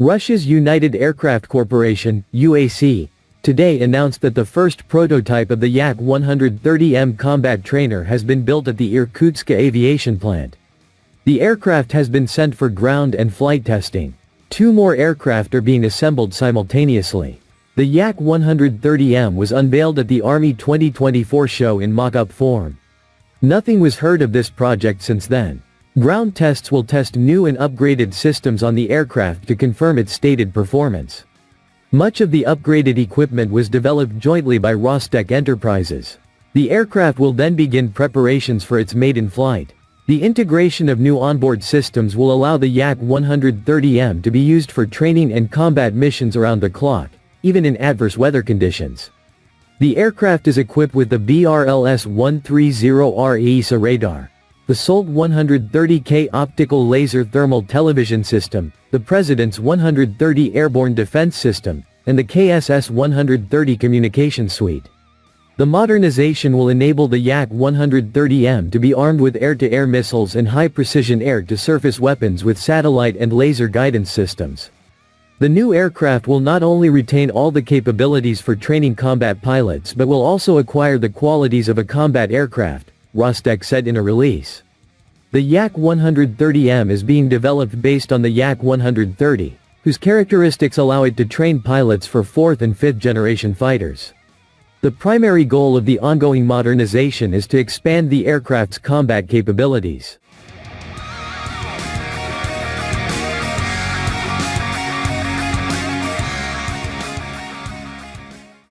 Russia's United Aircraft Corporation, UAC, today announced that the first prototype of the Yak-130M combat trainer has been built at the Irkutsk Aviation Plant. The aircraft has been sent for ground and flight testing. 2 more aircraft are being assembled simultaneously. The Yak-130M was unveiled at the Army 2024 show in mock-up form. Nothing was heard of this project since then. Ground tests will test new and upgraded systems on the aircraft to confirm its stated performance. Much of the upgraded equipment was developed jointly by Rostec Enterprises. The aircraft will then begin preparations for its maiden flight. The integration of new onboard systems will allow the Yak-130M to be used for training and combat missions around the clock, even in adverse weather conditions. The aircraft is equipped with the BRLS-130R AESA radar, the Solt 130K optical-laser thermal television system, the President's 130 airborne defense system, and the KSS-130 communication suite. The modernization will enable the Yak-130M to be armed with air-to-air missiles and high-precision air-to-surface weapons with satellite and laser guidance systems. The new aircraft will not only retain all the capabilities for training combat pilots but will also acquire the qualities of a combat aircraft, Rostec said in a release. The Yak-130M is being developed based on the Yak-130, whose characteristics allow it to train pilots for 4th and 5th generation fighters. The primary goal of the ongoing modernization is to expand the aircraft's combat capabilities.